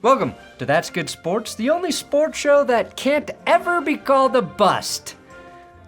Welcome to That's Good Sports, the only sports show that can't ever be called a bust.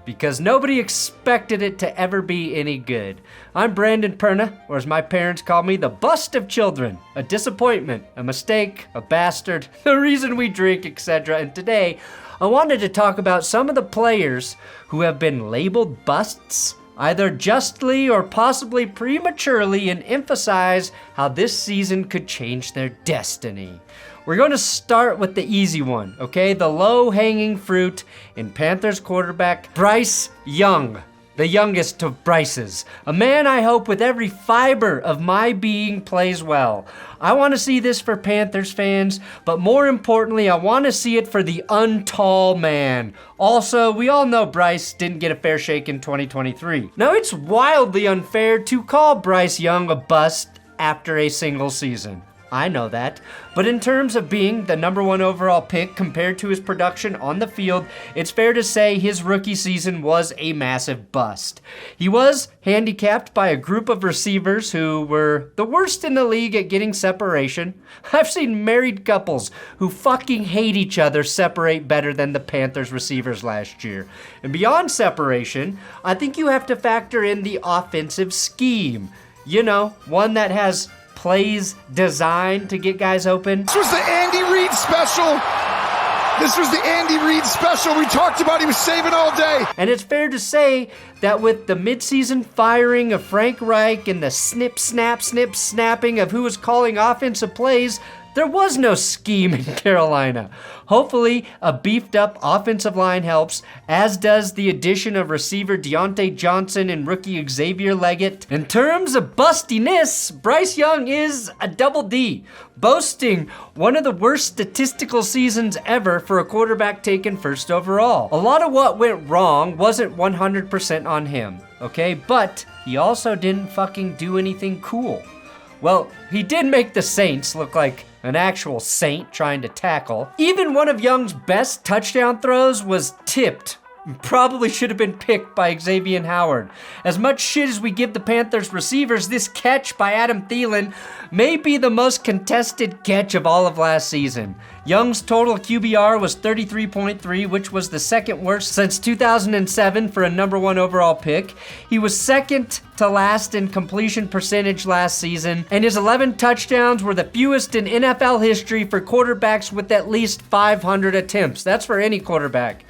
Because nobody expected it to ever be any good. I'm Brandon Perna, or as my parents call me, the bust of children. A disappointment, a mistake, a bastard, the reason we drink, etc. And today, I wanted to talk about some of the players who have been labeled busts, either justly or possibly prematurely, and emphasize how this season could change their destiny. We're going to start with the easy one, okay? The low-hanging fruit in Panthers quarterback Bryce Young, the youngest of Bryces. A man I hope with every fiber of my being plays well. I want to see this for Panthers fans, but more importantly, I want to see it for the untall man. Also, we all know Bryce didn't get a fair shake in 2023. Now, it's wildly unfair to call Bryce Young a bust after a single season. I know that, but in terms of being the number one overall pick compared to his production on the field, it's fair to say his rookie season was a massive bust. He was handicapped by a group of receivers who were the worst in the league at getting separation. I've seen married couples who fucking hate each other separate better than the Panthers receivers last year. And beyond separation, I think you have to factor in the offensive scheme. You know, one that has plays designed to get guys open. This was the Andy Reid special. This was the Andy Reid special. We talked about he was saving all day. And it's fair to say that with the midseason firing of Frank Reich and the snapping of who was calling offensive plays, there was no scheme in Carolina. Hopefully, a beefed-up offensive line helps, as does the addition of receiver Quentin Johnston and rookie Xavier Leggett. In terms of bustiness, Bryce Young is a double D, boasting one of the worst statistical seasons ever for a quarterback taken first overall. A lot of what went wrong wasn't 100% on him, okay? But he also didn't fucking do anything cool. Well, he did make the Saints look like an actual saint trying to tackle. Even one of Young's best touchdown throws was tipped. Probably should have been picked by Xavier Howard. As much shit as we give the Panthers receivers, this catch by Adam Thielen may be the most contested catch of all of last season. Young's total QBR was 33.3, which was the second worst since 2007 for a number one overall pick. He was second to last in completion percentage last season, and his 11 touchdowns were the fewest in NFL history for quarterbacks with at least 500 attempts. That's for any quarterback.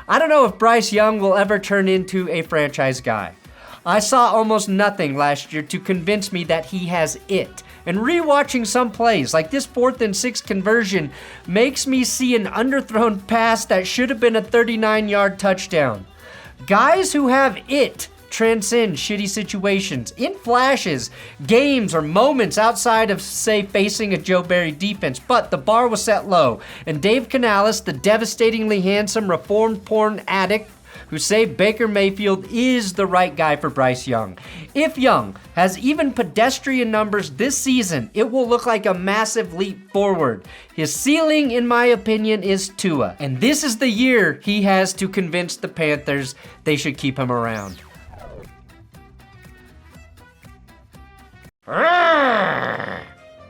I don't know if Bryce Young will ever turn into a franchise guy. I saw almost nothing last year to convince me that he has it. And rewatching some plays, like this 4th and 6 conversion, makes me see an underthrown pass that should have been a 39-yard touchdown. Guys who have it transcend shitty situations in flashes, games, or moments outside of, say, facing a Joe Barry defense. But the bar was set low, and Dave Canales, the devastatingly handsome reformed porn addict who saved Baker Mayfield, is the right guy for Bryce Young. If Young has even pedestrian numbers this season, it will look like a massive leap forward. His ceiling, in my opinion, is Tua, and this is the year he has to convince the Panthers they should keep him around.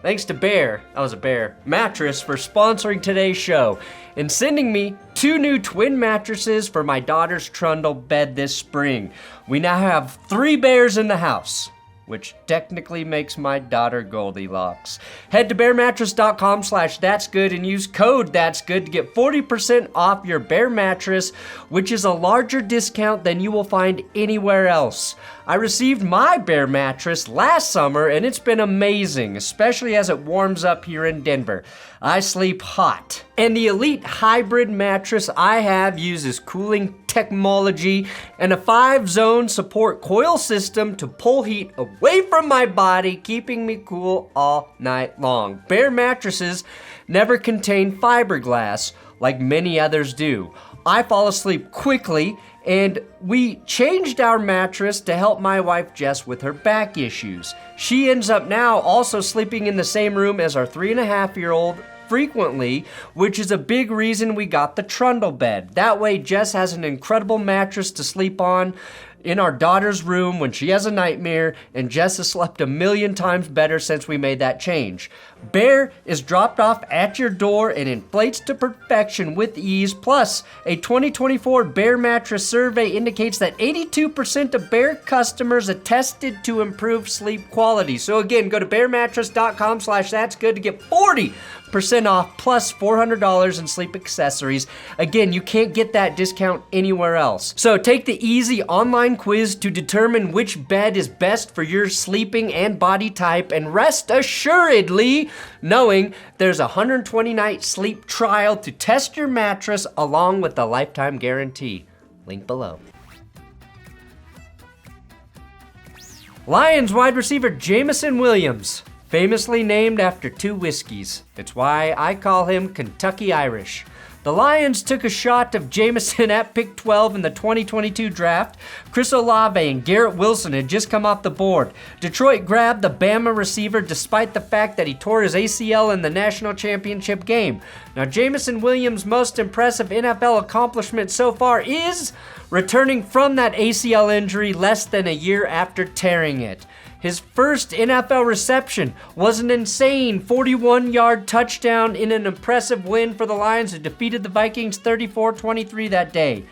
Thanks to Bear, that was a bear, Mattress for sponsoring today's show and sending me 2 new twin mattresses for my daughter's trundle bed this spring. We now have 3 bears in the house, which technically makes my daughter Goldilocks. Head to bearmattress.com/thatsgood and use code thatsgood to get 40% off your Bear mattress, which is a larger discount than you will find anywhere else. I received my Bear mattress last summer and it's been amazing, especially as it warms up here in Denver. I sleep hot. And the Elite Hybrid mattress I have uses cooling technology and a 5-zone support coil system to pull heat away from my body, keeping me cool all night long. Bear mattresses never contain fiberglass like many others do. I fall asleep quickly, and we changed our mattress to help my wife Jess with her back issues. She ends up now also sleeping in the same room as our 3.5-year-old frequently, which is a big reason we got the trundle bed. That way Jess has an incredible mattress to sleep on in our daughter's room when she has a nightmare, and Jess has slept 1,000,000 times better since we made that change. Bear is dropped off at your door and inflates to perfection with ease. Plus, a 2024 Bear mattress survey indicates that 82% of Bear customers attested to improved sleep quality. So again, go to bearmattress.com/thatsgood to get 40% off plus $400 in sleep accessories. Again, you can't get that discount anywhere else. So take the easy online quiz to determine which bed is best for your sleeping and body type, and rest assuredly knowing there's a 120-night sleep trial to test your mattress along with the lifetime guarantee. Link below. Lions wide receiver Jameson Williams, famously named after 2 whiskeys. It's why I call him Kentucky Irish. The Lions took a shot of Jameson at pick 12 in the 2022 draft. Chris Olave and Garrett Wilson had just come off the board. Detroit grabbed the Bama receiver despite the fact that he tore his ACL in the national championship game. Now, Jameson Williams' most impressive NFL accomplishment so far is returning from that ACL injury less than a year after tearing it. His first NFL reception was an insane 41-yard touchdown in an impressive win for the Lions who defeated the Vikings 34-23 that day.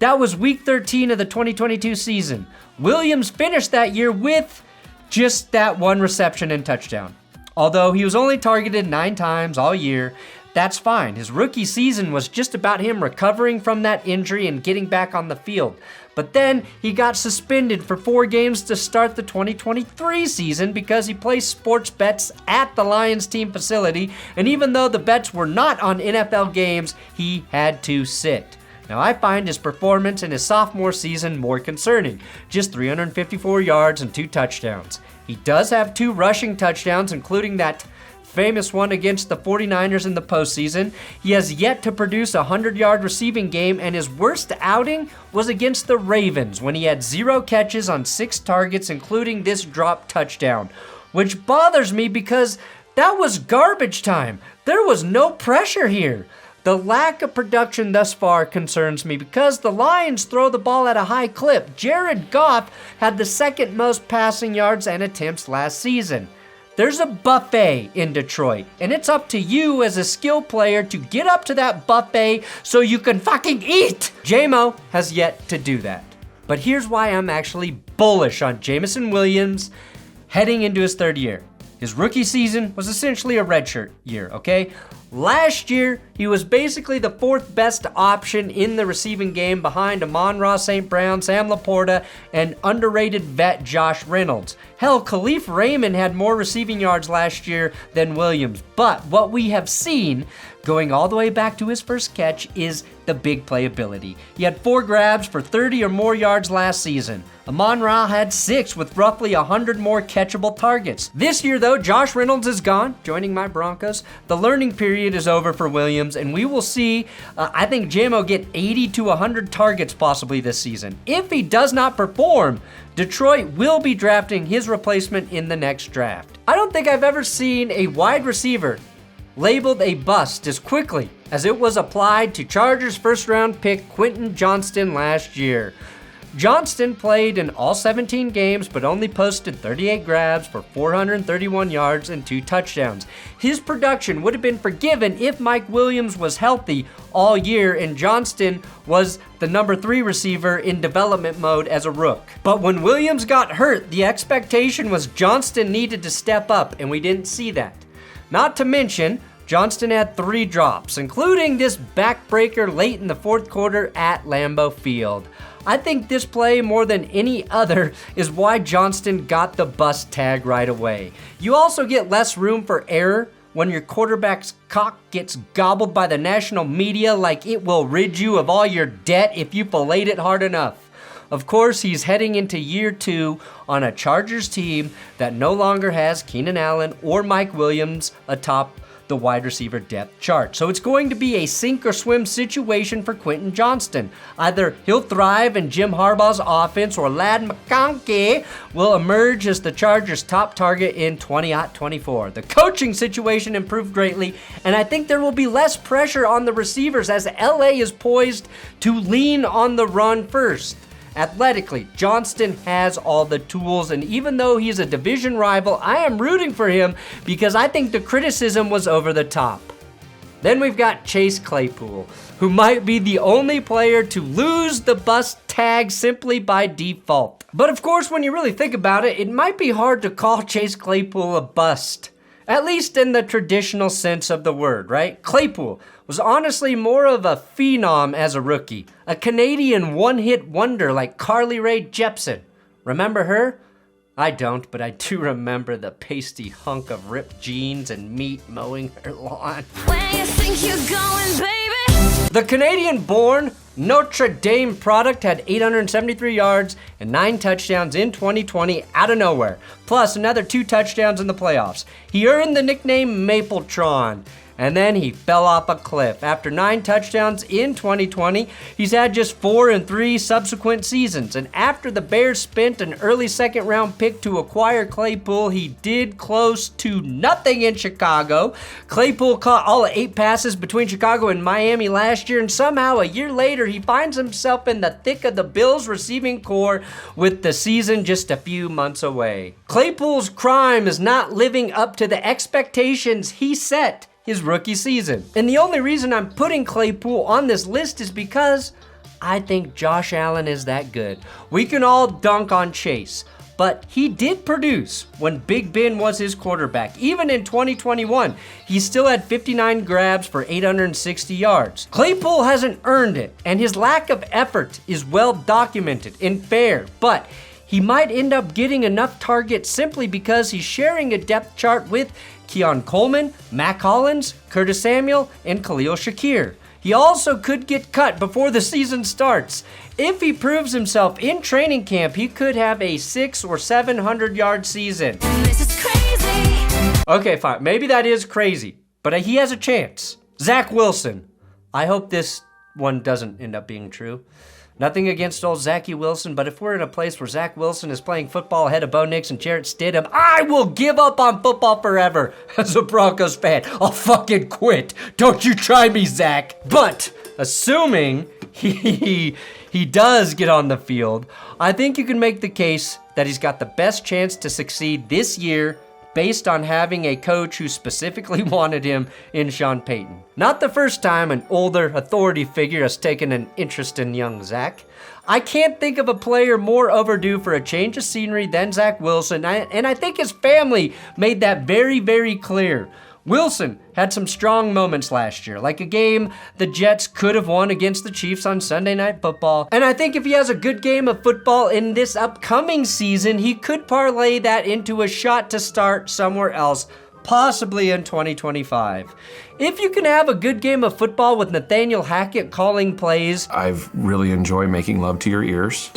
That was week 13 of the 2022 season. Williams finished that year with just that 1 reception and touchdown. Although he was only targeted 9 times all year, that's fine. His rookie season was just about him recovering from that injury and getting back on the field. But then he got suspended for 4 games to start the 2023 season because he placed sports bets at the Lions team facility, and even though the bets were not on NFL games, he had to sit. Now, I find his performance in his sophomore season more concerning. Just 354 yards and 2 touchdowns. He does have 2 rushing touchdowns, including that famous one against the 49ers in the postseason. He has yet to produce a 100-yard receiving game, and his worst outing was against the Ravens when he had 0 catches on 6 targets, including this drop touchdown, which bothers me because that was garbage time. There was no pressure here. The lack of production thus far concerns me because the Lions throw the ball at a high clip. Jared Goff had the second most passing yards and attempts last season. There's a buffet in Detroit, and it's up to you as a skill player to get up to that buffet so you can fucking eat. J-Mo has yet to do that. But here's why I'm actually bullish on Jameson Williams heading into his 3rd year. His rookie season was essentially a redshirt year, okay? Last year, he was basically the 4th best option in the receiving game behind Amon-Ra St. Brown, Sam Laporta, and underrated vet Josh Reynolds. Hell, Khalif Raymond had more receiving yards last year than Williams. But what we have seen, going all the way back to his first catch, is the big playability. He had 4 grabs for 30 or more yards last season. Amon-Ra had 6 with roughly 100 more catchable targets. This year, though, Josh Reynolds is gone, joining my Broncos. The learning period is over for Williams, and we will see, I think, JMO get 80 to 100 targets possibly this season. If he does not perform, Detroit will be drafting his replacement in the next draft. I don't think I've ever seen a wide receiver labeled a bust as quickly as it was applied to Chargers first-round pick Quentin Johnston last year. Johnston played in all 17 games but only posted 38 grabs for 431 yards and 2 touchdowns. His production would have been forgiven if Mike Williams was healthy all year and Johnston was the number 3 receiver in development mode as a rook. But when Williams got hurt, the expectation was Johnston needed to step up, and we didn't see that. Not to mention, Johnston had 3 drops, including this backbreaker late in the 4th quarter at Lambeau Field. I think this play, more than any other, is why Johnston got the bust tag right away. You also get less room for error when your quarterback's cock gets gobbled by the national media like it will rid you of all your debt if you filleted it hard enough. Of course, he's heading into year 2 on a Chargers team that no longer has Keenan Allen or Mike Williams atop the wide receiver depth chart. So it's going to be a sink or swim situation for Quentin Johnston. Either he'll thrive in Jim Harbaugh's offense or Ladd McConkey will emerge as the Chargers' top target in 2024. The coaching situation improved greatly, and I think there will be less pressure on the receivers as LA is poised to lean on the run first. Athletically, Johnston has all the tools, and even though he's a division rival, I am rooting for him because I think the criticism was over the top. Then we've got Chase Claypool, who might be the only player to lose the bust tag simply by default. But of course, when you really think about it, it might be hard to call Chase Claypool a bust. At least in the traditional sense of the word, right? Claypool was honestly more of a phenom as a rookie. A Canadian one-hit wonder like Carly Rae Jepsen. Remember her? I don't, but I do remember the pasty hunk of ripped jeans and meat mowing her lawn. Where you think you're going, baby? The Canadian-born Notre Dame product had 873 yards and 9 touchdowns in 2020 out of nowhere, plus another 2 touchdowns in the playoffs. He earned the nickname Mapletron, and then he fell off a cliff. After 9 touchdowns in 2020, he's had just 4 in 3 subsequent seasons. And after the Bears spent an early second-round pick to acquire Claypool, he did close to nothing in Chicago. Claypool caught all 8 passes between Chicago and Miami last year, and somehow a year later, he finds himself in the thick of the Bills' receiving corps with the season just a few months away. Claypool's crime is not living up to the expectations he set his rookie season. And the only reason I'm putting Claypool on this list is because I think Josh Allen is that good. We can all dunk on Chase, but he did produce when Big Ben was his quarterback. Even in 2021, he still had 59 grabs for 860 yards. Claypool hasn't earned it, and his lack of effort is well documented and fair, but he might end up getting enough targets simply because he's sharing a depth chart with Keon Coleman, Mac Hollins, Curtis Samuel, and Khalil Shakir. He also could get cut before the season starts. If he proves himself in training camp, he could have a 600 or 700 yard season. This is crazy. Okay, fine. Maybe that is crazy, but he has a chance. Zach Wilson. I hope this one doesn't end up being true. Nothing against old Zachy Wilson, but if we're in a place where Zach Wilson is playing football ahead of Bo Nix and Jarrett Stidham, I will give up on football forever. As a Broncos fan, I'll fucking quit. Don't you try me, Zach. But assuming he does get on the field, I think you can make the case that he's got the best chance to succeed this year based on having a coach who specifically wanted him in Sean Payton. Not the first time an older authority figure has taken an interest in young Zach. I can't think of a player more overdue for a change of scenery than Zach Wilson, and I think his family made that very, very clear. Wilson had some strong moments last year, like a game the Jets could have won against the Chiefs on Sunday Night Football. And I think if he has a good game of football in this upcoming season, he could parlay that into a shot to start somewhere else, possibly in 2025. If you can have a good game of football with Nathaniel Hackett calling plays, I've really enjoyed making love to your ears.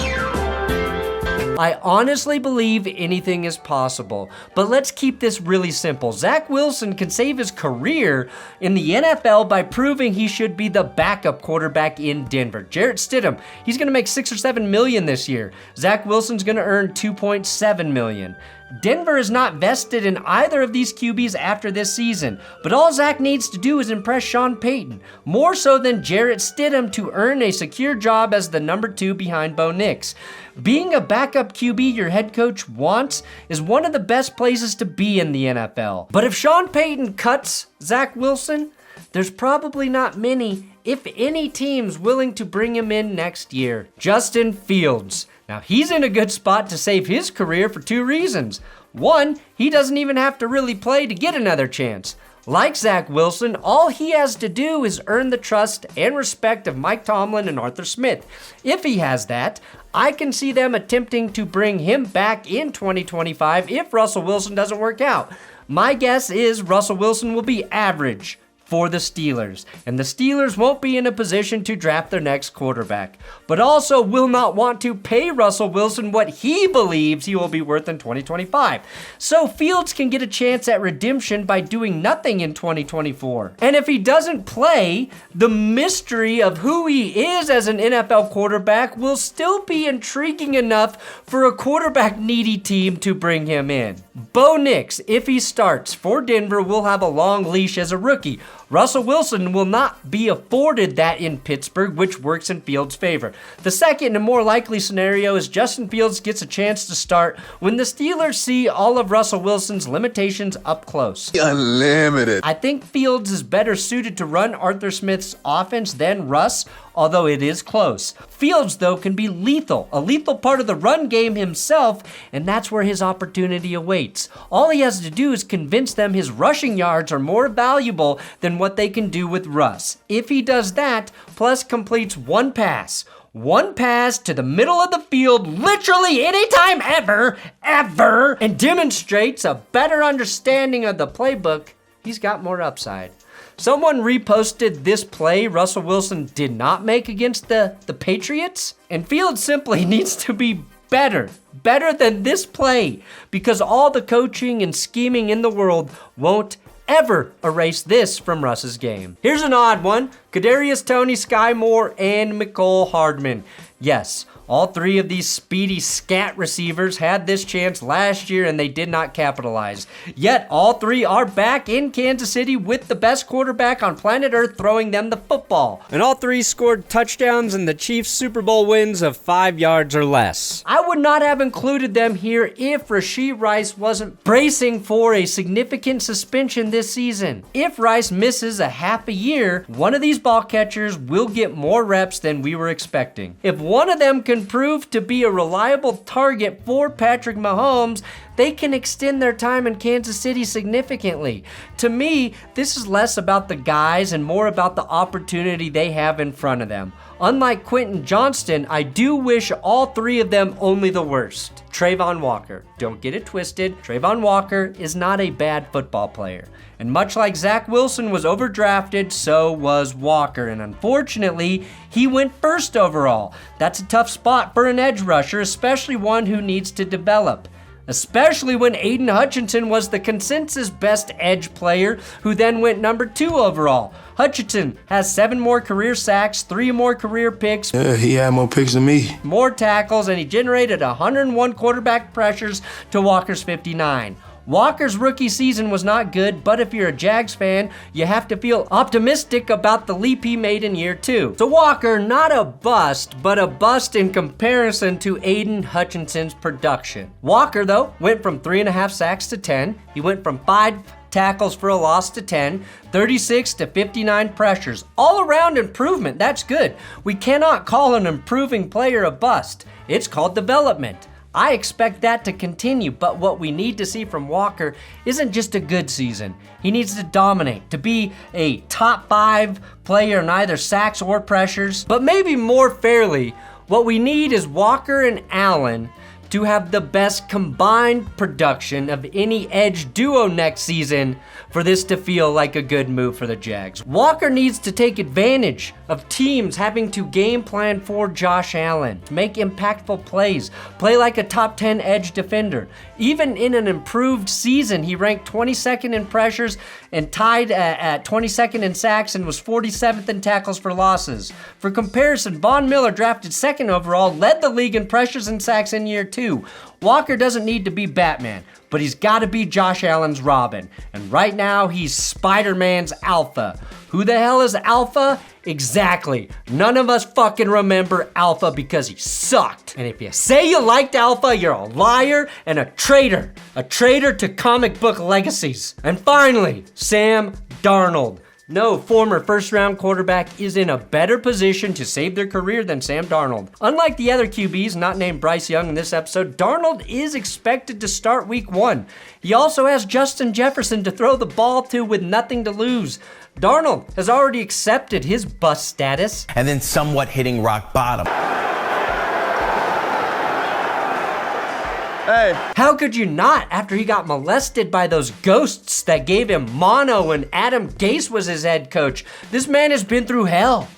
I honestly believe anything is possible, but let's keep this really simple. Zach Wilson can save his career in the NFL by proving he should be the backup quarterback in Denver. Jarrett Stidham, he's going to make $6 or $7 million this year. Zach Wilson's going to earn $2.7 million. Denver is not vested in either of these QBs after this season, but all Zach needs to do is impress Sean Payton, more so than Jarrett Stidham, to earn a secure job as the number 2 behind Bo Nix. Being a backup QB your head coach wants is one of the best places to be in the NFL. But if Sean Payton cuts Zach Wilson, there's probably not many, if any, teams willing to bring him in next year. Justin Fields. Now, he's in a good spot to save his career for 2 reasons. One, he doesn't even have to really play to get another chance. Like Zach Wilson, all he has to do is earn the trust and respect of Mike Tomlin and Arthur Smith. If he has that, I can see them attempting to bring him back in 2025 if Russell Wilson doesn't work out. My guess is Russell Wilson will be average for the Steelers, and the Steelers won't be in a position to draft their next quarterback, but also will not want to pay Russell Wilson what he believes he will be worth in 2025. So Fields can get a chance at redemption by doing nothing in 2024. And if he doesn't play, the mystery of who he is as an NFL quarterback will still be intriguing enough for a quarterback-needy team to bring him in. Bo Nix, if he starts for Denver, will have a long leash as a rookie. Russell Wilson will not be afforded that in Pittsburgh, which works in Fields' favor. The second and more likely scenario is Justin Fields gets a chance to start when the Steelers see all of Russell Wilson's limitations up close. Unlimited. I think Fields is better suited to run Arthur Smith's offense than Russ, although it is close. Fields, though, can be lethal, a lethal part of the run game himself, and that's where his opportunity awaits. All he has to do is convince them his rushing yards are more valuable than what they can do with Russ. If he does that, plus completes one pass to the middle of the field, literally anytime ever, and demonstrates a better understanding of the playbook, he's got more upside. Someone reposted this play Russell Wilson did not make against the Patriots, and Fields simply needs to be better than this play, because all the coaching and scheming in the world won't ever erase this from Russ's game. Here's an odd one: Kadarius Toney, Sky Moore, and Mecole Hardman. Yes, all three of these speedy scat receivers had this chance last year and they did not capitalize. Yet all three are back in Kansas City with the best quarterback on planet Earth throwing them the football. And all three scored touchdowns in the Chiefs' Super Bowl wins of 5 yards or less. I would not have included them here if Rashee Rice wasn't bracing for a significant suspension this season. If Rice misses a half a year, one of these ball catchers will get more reps than we were expecting. If one of them can prove to be a reliable target for Patrick Mahomes, they can extend their time in Kansas City significantly. To me, this is less about the guys and more about the opportunity they have in front of them. Unlike Quentin Johnston, I do wish all three of them only the worst. Travon Walker. Don't get it twisted. Travon Walker is not a bad football player. And much like Zach Wilson was overdrafted, so was Walker. And unfortunately, he went first overall. That's a tough spot for an edge rusher, especially one who needs to develop. Especially when Aiden Hutchinson was the consensus best edge player, who then went number 2 overall. Hutchinson has 7 more career sacks, 3 more career picks. Yeah, he had more picks than me. More tackles, and he generated 101 quarterback pressures to Walker's 59. Walker's rookie season was not good, but if you're a Jags fan, you have to feel optimistic about the leap he made in year 2. So Walker, not a bust, but a bust in comparison to Aiden Hutchinson's production. Walker, though, went from 3.5 sacks to 10. He went from 5 tackles for a loss to 10, 36 to 59 pressures. All around improvement, that's good. We cannot call an improving player a bust. It's called development. I expect that to continue, but what we need to see from Walker isn't just a good season. He needs to dominate, to be a top 5 player in either sacks or pressures. But maybe more fairly, what we need is Walker and Allen to have the best combined production of any edge duo next season for this to feel like a good move for the Jags. Walker needs to take advantage of teams having to game plan for Josh Allen, make impactful plays, play like a top 10 edge defender. Even in an improved season, he ranked 22nd in pressures and tied at 22nd in sacks and was 47th in tackles for losses. For comparison, Von Miller, drafted 2nd overall, led the league in pressures and sacks in year 2. Walker doesn't need to be Batman, but he's got to be Josh Allen's Robin. And right now, he's Spider-Man's Alpha. Who the hell is Alpha? Exactly. None of us fucking remember Alpha because he sucked. And if you say you liked Alpha, you're a liar and a traitor. A traitor to comic book legacies. And finally, Sam Darnold. No former first-round quarterback is in a better position to save their career than Sam Darnold. Unlike the other QBs not named Bryce Young in this episode, Darnold is expected to start week 1. He also has Justin Jefferson to throw the ball to with nothing to lose. Darnold has already accepted his bust status. And then somewhat hitting rock bottom. Hey. How could you not after he got molested by those ghosts that gave him mono when Adam Gase was his head coach? This man has been through hell.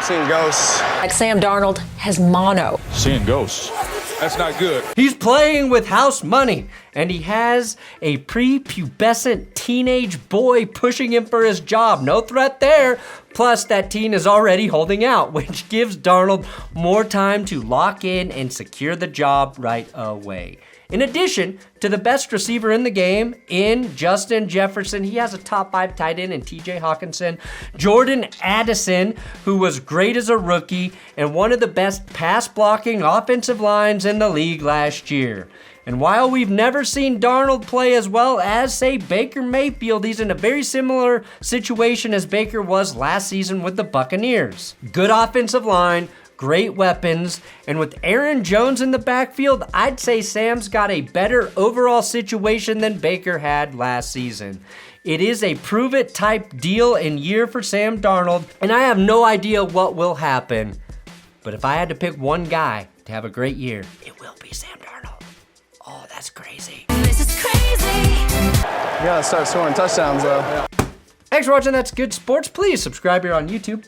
Seeing ghosts. Like Sam Darnold has mono. Seeing ghosts. That's not good. He's playing with house money, and he has a prepubescent teenage boy pushing him for his job. No threat there. Plus, that teen is already holding out, which gives Darnold more time to lock in and secure the job right away. In addition to the best receiver in the game in Justin Jefferson, he has a top 5 tight end in TJ Hawkinson, Jordan Addison, who was great as a rookie, and one of the best pass blocking offensive lines in the league last year. And while we've never seen Darnold play as well as, say, Baker Mayfield, he's in a very similar situation as Baker was last season with the Buccaneers. Good offensive line, great weapons, and with Aaron Jones in the backfield, I'd say Sam's got a better overall situation than Baker had last season. It is a prove-it type deal and year for Sam Darnold, and I have no idea what will happen. But if I had to pick one guy to have a great year, it will be Sam Darnold. Oh, that's crazy. This is crazy. You gotta start scoring touchdowns, though. Thanks for watching That's Good Sports. Please subscribe here on YouTube.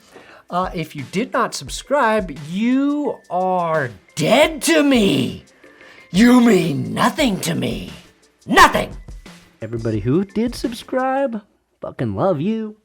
If you did not subscribe, you are dead to me. You mean nothing to me. Nothing. Everybody who did subscribe, fucking love you.